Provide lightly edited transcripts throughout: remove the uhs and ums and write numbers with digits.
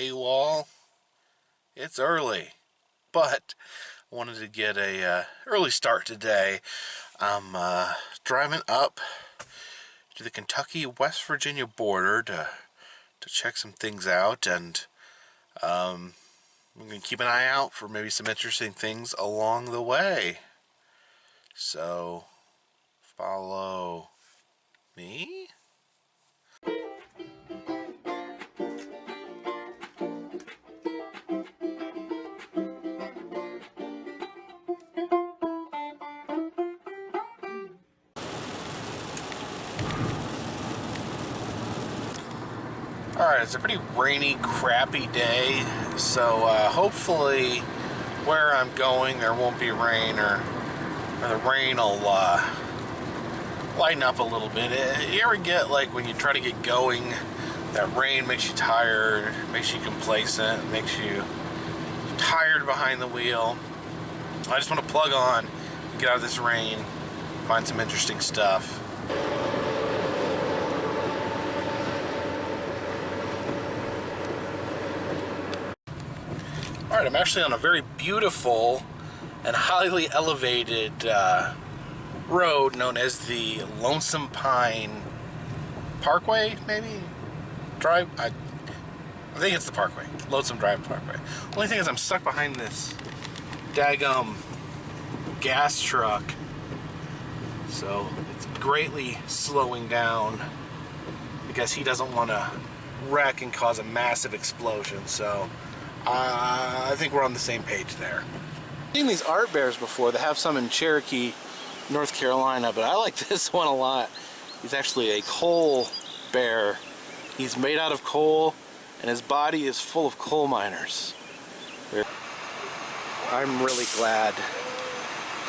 Hey, you all. It's early, but I wanted to get a early start today. I'm driving up to the Kentucky-West Virginia border to check some things out, and I'm going to keep an eye out for maybe some interesting things along the way. So, follow me. Alright, it's a pretty rainy, crappy day, so hopefully where I'm going there won't be rain, or the rain will lighten up a little bit. You ever get, like, when you try to get going, that rain makes you tired, makes you complacent, makes you tired behind the wheel? I just want to plug on, get out of this rain, find some interesting stuff. Alright, I'm actually on a very beautiful and highly elevated road known as the Lonesome Pine Parkway, maybe? Drive? I think it's the Parkway. Lonesome Drive Parkway. Only thing is I'm stuck behind this daggum gas truck, so it's greatly slowing down because he doesn't want to wreck and cause a massive explosion. So I think we're on the same page there. I've seen these art bears before. They have some in Cherokee, North Carolina, but I like this one a lot. He's actually a coal bear. He's made out of coal, and his body is full of coal miners. I'm really glad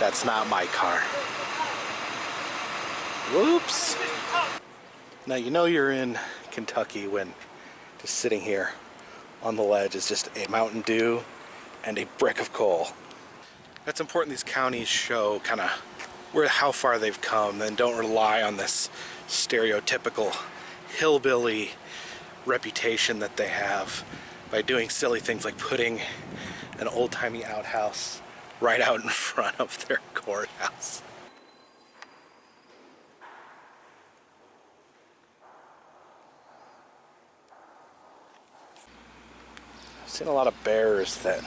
that's not my car. Whoops. Now you know you're in Kentucky when just sitting here on the ledge is just a Mountain Dew and a brick of coal. That's important. These counties show kind of how far they've come, and don't rely on this stereotypical hillbilly reputation that they have by doing silly things like putting an old-timey outhouse right out in front of their courthouse. I've seen a lot of bears that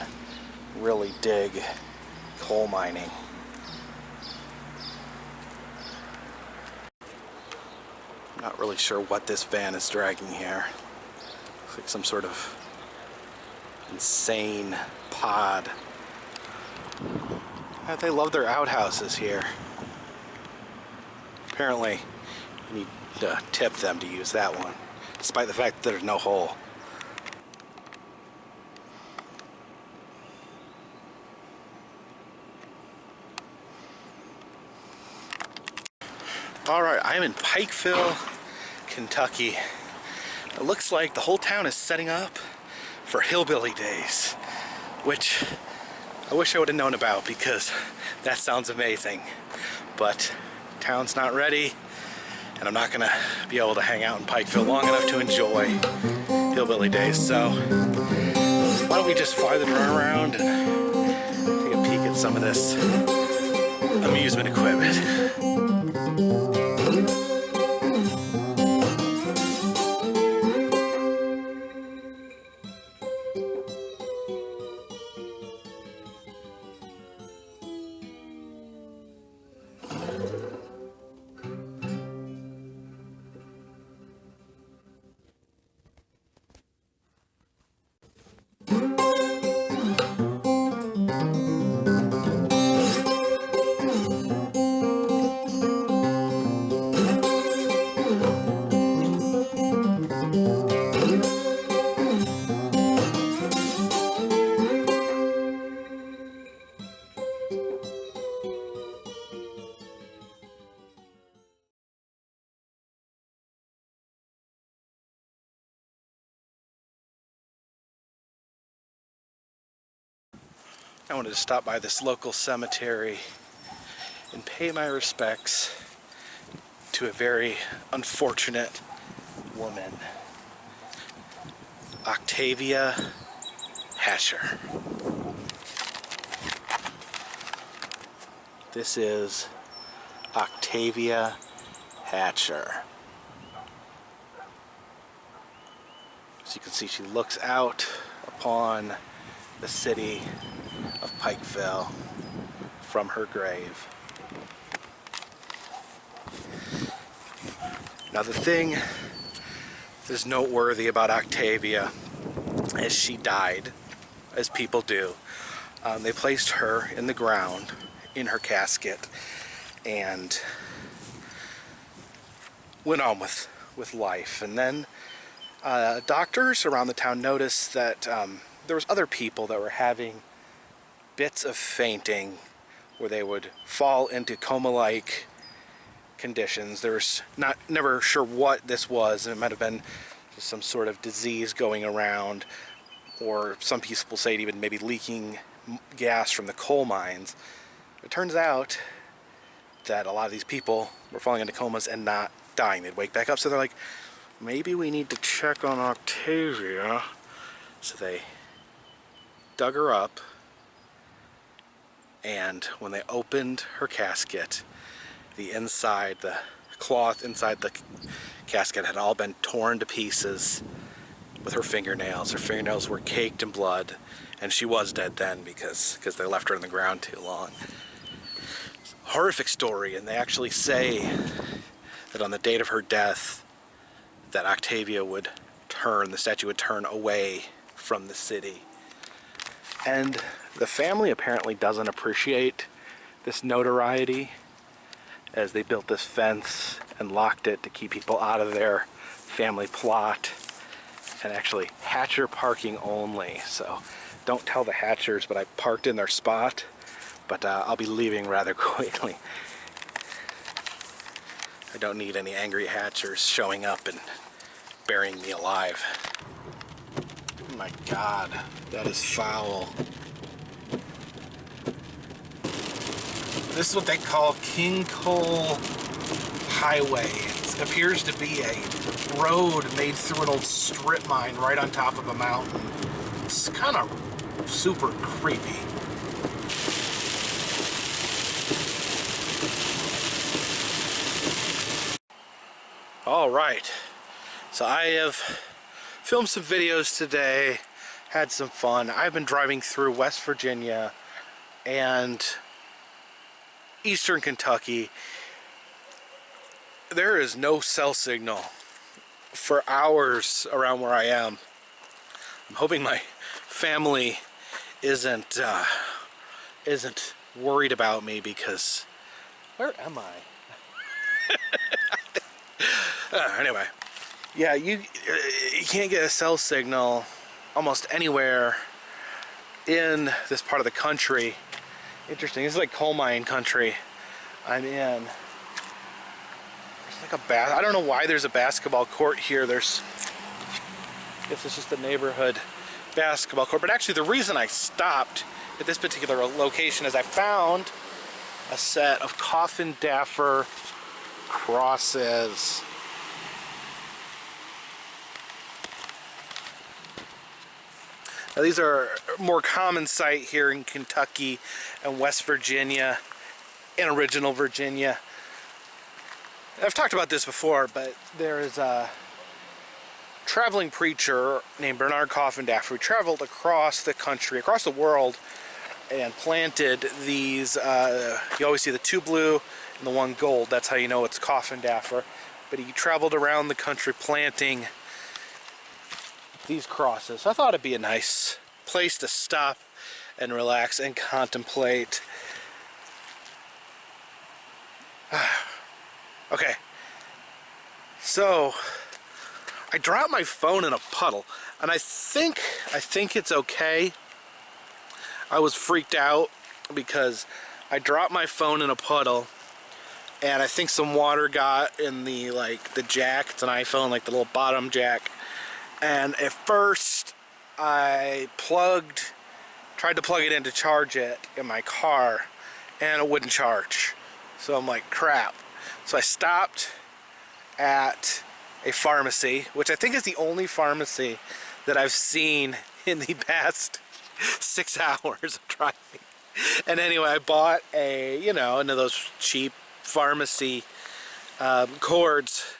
really dig coal mining. I'm not really sure what this van is dragging here. Looks like some sort of insane pod. They love their outhouses here. Apparently, you need to tip them to use that one, despite the fact that there's no hole. Alright, I'm in Pikeville, Kentucky. It looks like the whole town is setting up for Hillbilly Days, which I wish I would have known about because that sounds amazing. But town's not ready, and I'm not gonna be able to hang out in Pikeville long enough to enjoy Hillbilly Days. So why don't we just fly the drone around and take a peek at some of this amusement equipment. I wanted to stop by this local cemetery and pay my respects to a very unfortunate woman. Octavia Hatcher. This is Octavia Hatcher. As you can see, she looks out upon the city of Pikeville from her grave. Now the thing that is noteworthy about Octavia is she died, as people do. They placed her in the ground in her casket and went on with life. And then doctors around the town noticed that there was other people that were having bits of fainting where they would fall into coma-like conditions. There was never sure what this was, and it might have been just some sort of disease going around, or some people say it even maybe leaking gas from the coal mines. It turns out that a lot of these people were falling into comas and not dying. They'd wake back up, so they're like, maybe we need to check on Octavia. So they dug her up, and when they opened her casket, the inside, the cloth inside the casket had all been torn to pieces with her fingernails. Her fingernails were caked in blood, and she was dead then because they left her in the ground too long. Horrific story, and they actually say that on the date of her death, that Octavia would turn, the statue would turn away from the city. And the family apparently doesn't appreciate this notoriety, as they built this fence and locked it to keep people out of their family plot, and actually Hatcher parking only. So don't tell the Hatchers, but I parked in their spot, but I'll be leaving rather quickly. I don't need any angry Hatchers showing up and burying me alive. Oh my God, that is foul. This is what they call King Coal Highway. It appears to be a road made through an old strip mine right on top of a mountain. It's kind of super creepy. All right, so I have filmed some videos today, had some fun. I've been driving through West Virginia and Eastern Kentucky. There is no cell signal for hours around where I am. I'm hoping my family isn't worried about me, because where am I? Anyway, yeah, you can't get a cell signal almost anywhere in this part of the country. Interesting. This is like coal mine country I'm in. There's like I don't know why there's a basketball court here. I guess it's just a neighborhood basketball court. But actually the reason I stopped at this particular location is I found a set of coffin daffer crosses. Now these are a more common sight here in Kentucky and West Virginia and original Virginia. I've talked about this before, but there is a traveling preacher named Bernard Coffindaffer who traveled across the country, across the world, and planted these, you always see the two blue and the one gold. That's how you know it's Coffindaffer. But he traveled around the country planting these crosses. So I thought it'd be a nice place to stop and relax and contemplate. Okay, so I dropped my phone in a puddle, and I think it's okay. I was freaked out because I dropped my phone in a puddle, and I think some water got in the jack. It's an iPhone, like the little bottom jack. And at first I tried to plug it in to charge it in my car, and it wouldn't charge. So I'm like, crap. So I stopped at a pharmacy, which I think is the only pharmacy that I've seen in the past 6 hours of driving. And anyway, I bought one of those cheap pharmacy cords,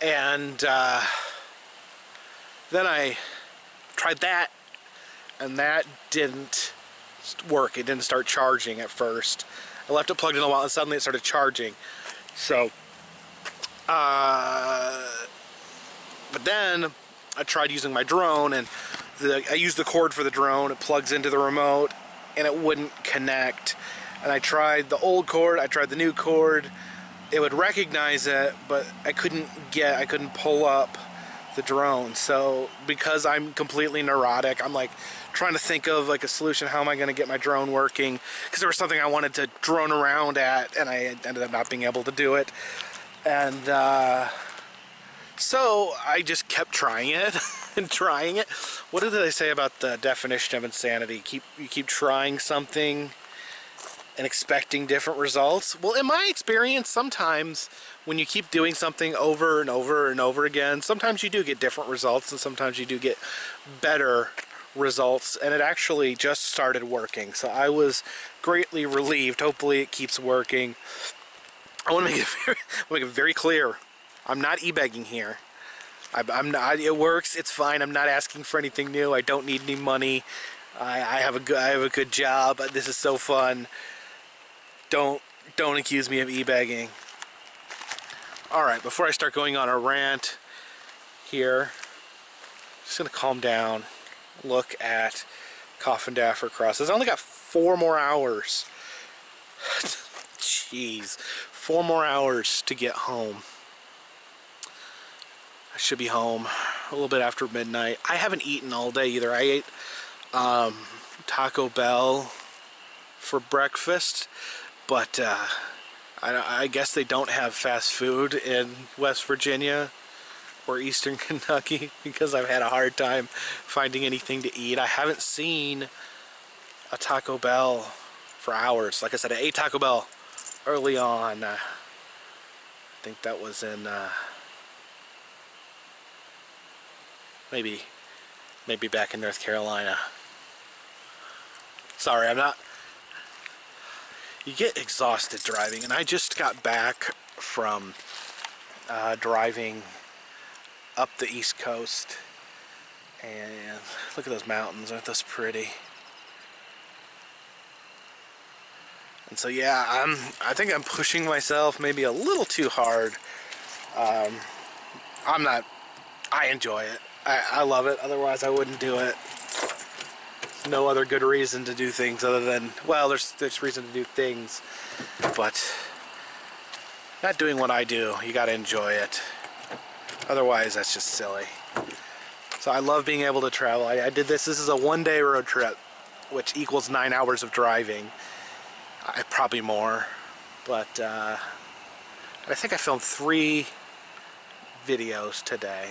and then I tried that, and that didn't work. It didn't start charging at first. I left it plugged in a while, and suddenly it started charging. So, but then I tried using my drone, and I used the cord for the drone. It plugs into the remote, and it wouldn't connect. And I tried the old cord, I tried the new cord. It would recognize it, but I couldn't pull up the drone. So because I'm completely neurotic, I'm like trying to think of like a solution. How am I going to get my drone working? Because there was something I wanted to drone around at, and I ended up not being able to do it. And so I just kept trying it and trying it. What did they say about the definition of insanity? You keep trying something and expecting different results. Well, in my experience, sometimes when you keep doing something over and over and over again, sometimes you do get different results, and sometimes you do get better results. And it actually just started working, so I was greatly relieved. Hopefully it keeps working. I want to make it very clear. I'm not e-begging here. I'm not. It works. It's fine. I'm not asking for anything new. I don't need any money. I have a good job. This is so fun. Don't accuse me of e-begging. All right, before I start going on a rant here, I'm just gonna calm down. Look at Coffin Daffer crosses. I only got 4 more hours. Jeez, 4 more hours to get home. I should be home a little bit after midnight. I haven't eaten all day either. I ate Taco Bell for breakfast, but I guess they don't have fast food in West Virginia or Eastern Kentucky, because I've had a hard time finding anything to eat. I haven't seen a Taco Bell for hours. Like I said, I ate Taco Bell early on. I think that was in maybe back in North Carolina. Sorry, I'm not. You get exhausted driving, and I just got back from driving up the East Coast, and look at those mountains. Aren't those pretty? And so yeah, I think I'm pushing myself maybe a little too hard. I'm not. I enjoy it. I love it. Otherwise, I wouldn't do it. There's no other good reason to do things other than, well, there's reason to do things, but not doing what I do. You got to enjoy it. Otherwise, that's just silly. So I love being able to travel. I did this. This is a 1-day road trip, which equals 9 hours of driving. Probably more, but I think I filmed 3 videos today.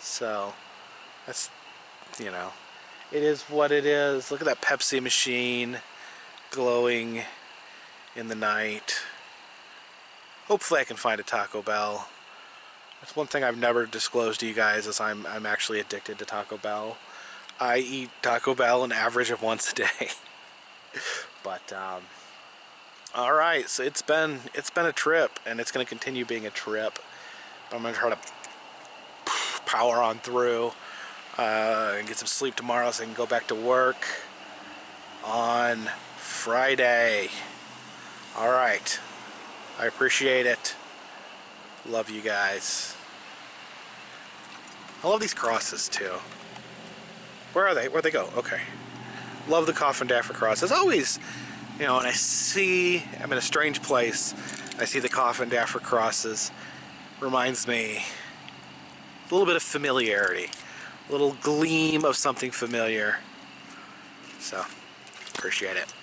So that's, you know, it is what it is. Look at that Pepsi machine glowing in the night. Hopefully I can find a Taco Bell. That's one thing I've never disclosed to you guys, is I'm actually addicted to Taco Bell. I eat Taco Bell an average of once a day. But all right, so it's been a trip, and it's going to continue being a trip. I'm going to try to power on through and get some sleep tomorrow so I can go back to work on Friday. All right, I appreciate it. Love you guys. I love these crosses too. Where are they? Where'd they go? Okay. Love the Coffin Daffer cross. As always, you know, when I'm in a strange place, I see the Coffin Daffer crosses, reminds me a little bit of familiarity, a little gleam of something familiar. So, appreciate it.